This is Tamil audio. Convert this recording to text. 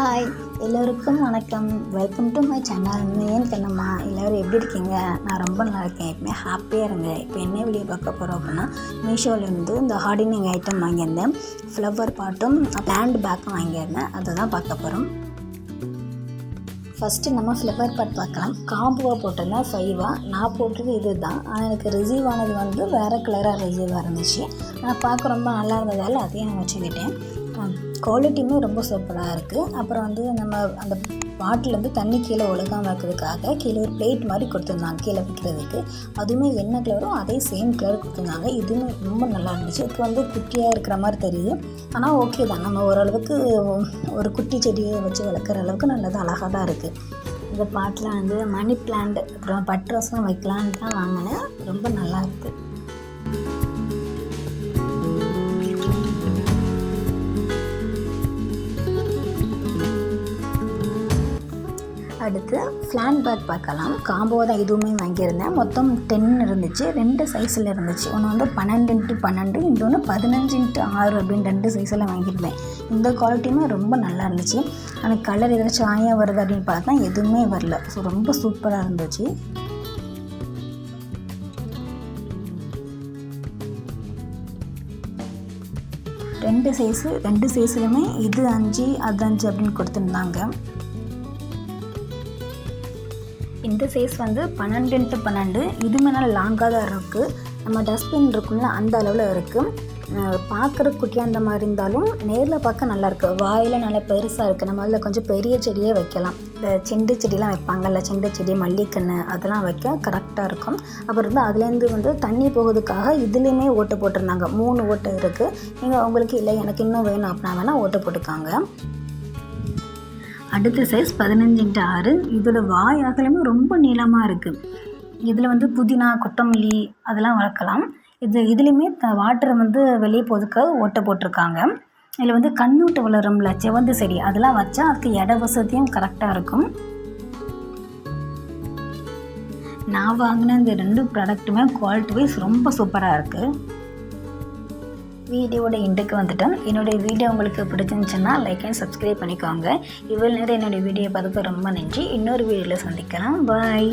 ஹாய் எல்லோருக்கும் வணக்கம். Welcome to my channel. ஏன் கண்ணம்மா, எல்லோரும் எப்படி இருக்கீங்க? நான் ரொம்ப நல்லா இருக்கேன். எப்பவுமே ஹாப்பியாக இருங்க. இப்போ என்ன வீடியோ பார்க்க போகிறோம் அப்படின்னா, மீஷோலேருந்து இந்த ஹார்டனிங் ஐட்டம் வாங்கியிருந்தேன். ஃப்ளவர் பாட்டும் பிளான்ட் பேக்கும் வாங்கியிருந்தேன். அதை தான் பார்க்க போகிறோம். ஃபஸ்ட்டு நம்ம ஃப்ளவர் பாட் பார்க்கலாம். காம்புவாக போட்டிருந்தேன் 5 நான் போட்டது இது தான். ஆனால் எனக்கு ரிசீவ் ஆனது வந்து வேறு கலராக ரிசீவாக இருந்துச்சு. நான் பார்க்க ரொம்ப நல்லா இருந்ததால் அதையும் நான் வச்சுக்கிட்டேன். குவாலிட்டியுமே ரொம்ப சூப்பராக இருக்குது. அப்புறம் வந்து நம்ம அந்த பாட்டிலேருந்து தண்ணி கீழே ஒழுகாமல் வைக்கிறதுக்காக கீழே ஒரு பிளேட் மாதிரி கொடுத்துருந்தாங்க கீழே வைக்கிறதுக்கு. அதுவுமே என்ன கலரோ அதே சேம் கலர் கொடுத்துருந்தாங்க. இதுவுமே ரொம்ப நல்லா இருந்துச்சு. இதுக்கு வந்து குட்டியாக இருக்கிற மாதிரி தெரியுது, ஆனால் ஓகே தான். நம்ம ஓரளவுக்கு ஒரு குட்டி செடியை வச்சு வளர்க்குற அளவுக்கு நல்லது, அழகாக தான் இருக்குது. இந்த பாட்டில் வந்து மணி பிளான்ட் அப்புறம் பட்ரோஸ்லாம் வைக்கலான்னு தான் வாங்கினேன். ரொம்ப நல்லா இருக்குது. அடுத்து பிளான்ட் பேக் பார்க்கலாம். காம்போ தான் இதுவுமே வாங்கியிருந்தேன். மொத்தம் 10 இருந்துச்சு. 2 சைஸில் இருந்துச்சு. ஒன்று வந்து 12x12, இன்னொன்று 15x6 அப்படின்னு 2 சைஸில் வாங்கியிருந்தேன். இந்த குவாலிட்டியுமே ரொம்ப நல்லா இருந்துச்சு. ஆனால் கலர் ஏதாச்சும் ஆயா வருது அப்படின்னு பார்த்தா எதுவுமே வரல. ஸோ ரொம்ப சூப்பராக இருந்துச்சு. ரெண்டு சைஸ்லையுமே இது 5 அது 5 அப்படின்னு கொடுத்துருந்தாங்க. இந்த சைஸ் வந்து 12x12. இதுவுமே நல்லா லாங்காக தான் இருக்குது. நம்ம டஸ்ட்பின் இருக்குல்ல அந்த அளவில் இருக்குது. பார்க்குற குட்டியாக அந்த மாதிரி இருந்தாலும் நேரில் பார்க்க நல்லாயிருக்கு. வாயில் நல்லா பெருசாக இருக்குது. நம்ம அதில் கொஞ்சம் பெரிய செடியே வைக்கலாம். இந்த செண்டு செடியெலாம் வைப்பாங்கல்ல, செண்டு செடி, மல்லிக்கன்று அதெல்லாம் வைக்க கரெக்டாக இருக்கும். அப்புறம் வந்து அதுலேருந்து வந்து தண்ணி போகிறதுக்காக இதுலேயுமே ஓட்டை போட்டிருந்தாங்க. 3 ஓட்டை இருக்குது. நீங்கள் உங்களுக்கு இல்லை எனக்கு இன்னும் வேணும் அப்படின்னா வேணால் ஓட்டை போட்டுக்காங்க. அடுத்த சைஸ் 15x6. இதோட வாய் அகலமே ரொம்ப நீளமாக இருக்குது. இதில் வந்து புதினா, கொத்தமல்லி அதெல்லாம் வளர்க்கலாம். இதுலேயுமே வாட்டரை வந்து வெளியே போகிறதுக்காக ஓட்டை போட்டிருக்காங்க. இதில் வந்து கண்ணூட்டு வளரும்ல செவந்து செடி, அதெல்லாம் வச்சா அதுக்கு இட வசதியும் கரெக்டாக இருக்கும். நான் வாங்கின இந்த 2 ப்ராடக்ட்டுமே குவாலிட்டி வைஸ் ரொம்ப சூப்பராக இருக்குது. வீடியோட எண்டுக்கு வந்துட்டோம். என்னுடைய வீடியோ உங்களுக்கு பிடிச்சிருந்துச்சுன்னா லைக் அண்ட் சப்ஸ்கிரைப் பண்ணிக்கோங்க. இவ்வளோ நேரம் என்னுடைய வீடியோ பார்த்துக்க ரொம்ப நன்றி. இன்னொரு வீடியோவில் சந்திக்கலாம். பாய்.